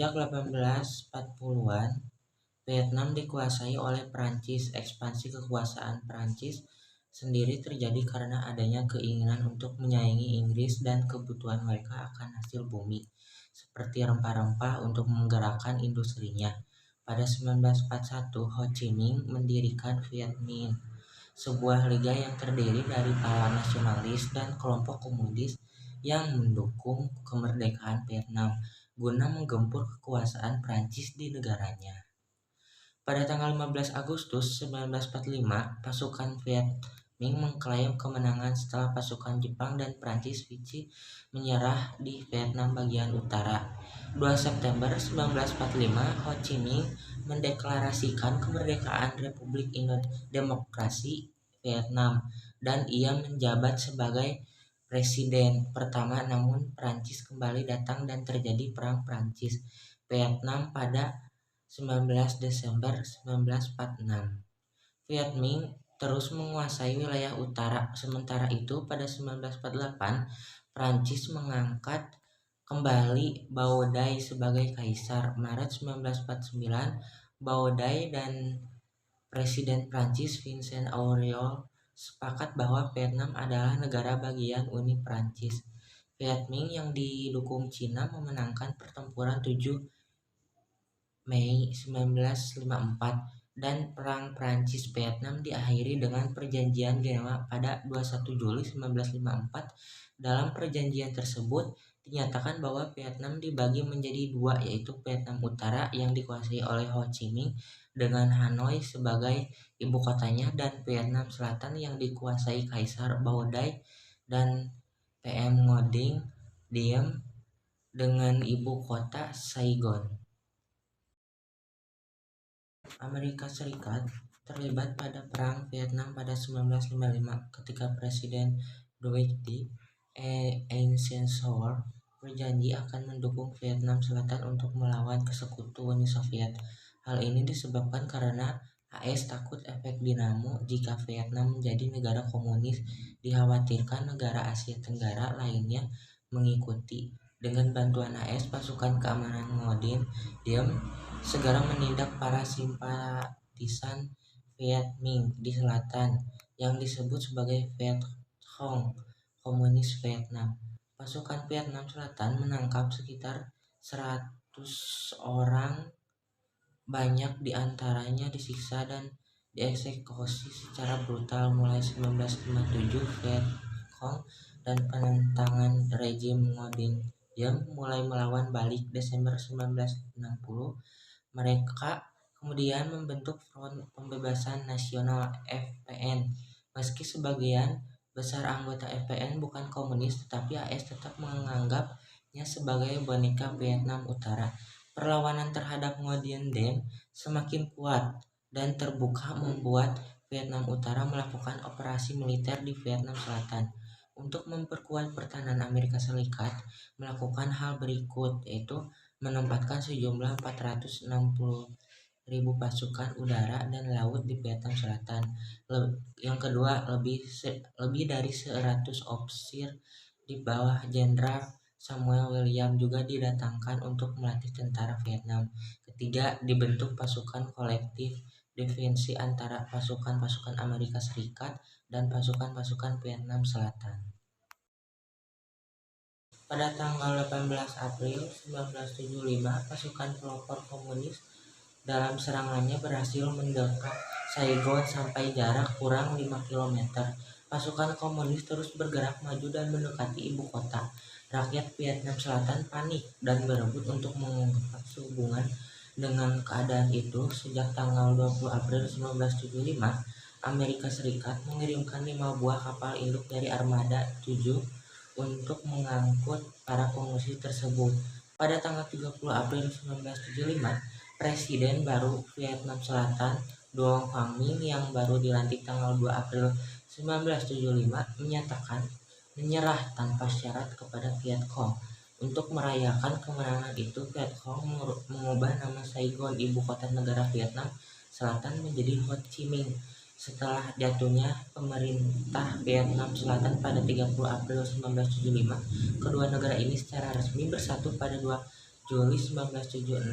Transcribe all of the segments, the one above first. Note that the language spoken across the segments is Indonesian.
Sejak 1840-an, Vietnam dikuasai oleh Prancis. Ekspansi kekuasaan Prancis sendiri terjadi karena adanya keinginan untuk menyaingi Inggris dan kebutuhan mereka akan hasil bumi, seperti rempah-rempah untuk menggerakkan industrinya. Pada 1941, Ho Chi Minh mendirikan Viet Minh, sebuah liga yang terdiri dari para nasionalis dan kelompok komunis yang mendukung kemerdekaan Vietnam guna menggempur kekuasaan Prancis di negaranya. Pada tanggal 15 Agustus 1945, pasukan Viet Minh mengklaim kemenangan setelah pasukan Jepang dan Prancis Vichy menyerah di Vietnam bagian utara. 2 September 1945, Ho Chi Minh mendeklarasikan kemerdekaan Republik Demokrasi Vietnam dan ia menjabat sebagai presiden pertama, namun Prancis kembali datang dan terjadi Perang Prancis-Vietnam pada 19 Desember 1946. Viet Minh terus menguasai wilayah utara. Sementara itu, pada 1948, Prancis mengangkat kembali Bao Dai sebagai kaisar. Maret 1949, Bao Dai dan Presiden Prancis Vincent Auriol sepakat bahwa Vietnam adalah negara bagian Uni Prancis. Viet Minh yang didukung Cina memenangkan pertempuran 7 Mei 1954 dan Perang Prancis-Vietnam diakhiri dengan Perjanjian Genoa pada 21 Juli 1954. Dalam perjanjian tersebut dinyatakan bahwa Vietnam dibagi menjadi dua, yaitu Vietnam Utara yang dikuasai oleh Ho Chi Minh dengan Hanoi sebagai ibu kotanya dan Vietnam Selatan yang dikuasai Kaisar Bao Dai dan PM Ngo Diem dengan ibu kota Saigon. Amerika Serikat terlibat pada Perang Vietnam pada 1955 ketika Presiden Dwight D. Eisenhower berjanji akan mendukung Vietnam Selatan untuk melawan sekutu Uni Soviet. Hal ini disebabkan karena AS takut efek dinamo jika Vietnam menjadi negara komunis. Dikhawatirkan negara Asia Tenggara lainnya mengikuti. Dengan bantuan AS, pasukan keamanan Ngo Diem segera menindak para simpatisan Viet Minh di selatan yang disebut sebagai Viet Cong, Komunis Vietnam. Pasukan Vietnam Selatan menangkap sekitar 100 orang, banyak di antaranya disiksa dan dieksekusi secara brutal. Mulai 1957, Viet Cong dan penentangan rejim Ngo Diem mulai melawan balik. Desember 1960, mereka kemudian membentuk Front Pembebasan Nasional (FPN). Meski sebagian besar anggota FPN bukan komunis, tetapi AS tetap menganggapnya sebagai boneka Vietnam Utara. Perlawanan terhadap Ngo Diem semakin kuat dan terbuka membuat Vietnam Utara melakukan operasi militer di Vietnam Selatan. Untuk memperkuat pertahanan, Amerika Serikat melakukan hal berikut, yaitu menempatkan sejumlah 460.000 pasukan udara dan laut di Vietnam Selatan. Yang kedua, lebih dari 100 ofisir di bawah Jenderal Samuel William juga didatangkan untuk melatih tentara Vietnam. Ketiga, dibentuk pasukan kolektif defensi antara pasukan-pasukan Amerika Serikat dan pasukan-pasukan Vietnam Selatan. Pada tanggal 18 April 1975, pasukan pelopor komunis dalam serangannya berhasil mendekat Saigon sampai jarak kurang 5 km. Pasukan komunis terus bergerak maju dan mendekati ibu kota. Rakyat Vietnam Selatan panik dan berebut untuk mengungkap sehubungan dengan keadaan itu. Sejak tanggal 20 April 1975, Amerika Serikat mengirimkan 5 buah kapal induk dari Armada 7 untuk mengangkut para pengungsi tersebut. Pada tanggal 30 April 1975, Presiden baru Vietnam Selatan, Duong Quang Minh, yang baru dilantik tanggal 2 April 1975, menyatakan menyerah tanpa syarat kepada Viet Cong. Untuk merayakan kemenangan itu, Viet Cong mengubah nama Saigon, ibu kota negara Vietnam Selatan, menjadi Ho Chi Minh. Setelah jatuhnya pemerintah Vietnam Selatan pada 30 April 1975, kedua negara ini secara resmi bersatu pada 2 Juli 1976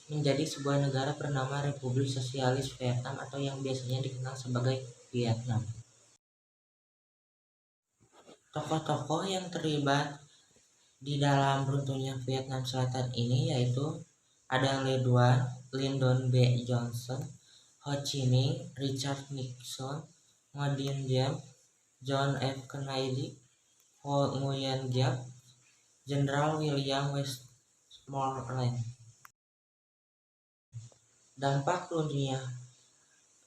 menjadi sebuah negara bernama Republik Sosialis Vietnam atau yang biasanya dikenal sebagai Vietnam. Tokoh-tokoh yang terlibat di dalam runtuhnya Vietnam Selatan ini yaitu ada Le Duan, Lyndon B. Johnson, Ho Chi Minh, Richard Nixon, Ngo Dinh Diem, John F. Kennedy, Ho Nguyen Giap, Jenderal William Westmoreland. Dampak runtuhnya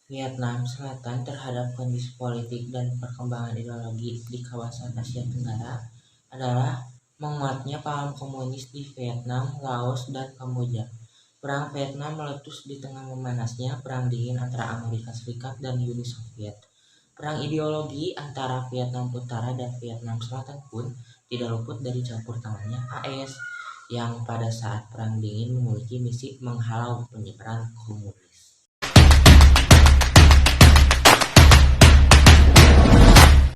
Vietnam Selatan terhadap kondisi politik dan perkembangan ideologi di kawasan Asia Tenggara adalah menguatnya paham komunis di Vietnam, Laos, dan Kamboja. Perang Vietnam meletus di tengah memanasnya Perang Dingin antara Amerika Serikat dan Uni Soviet. Perang ideologi antara Vietnam Utara dan Vietnam Selatan pun tidak luput dari campur tangannya AS yang pada saat Perang Dingin memiliki misi menghalau penyebaran komunis.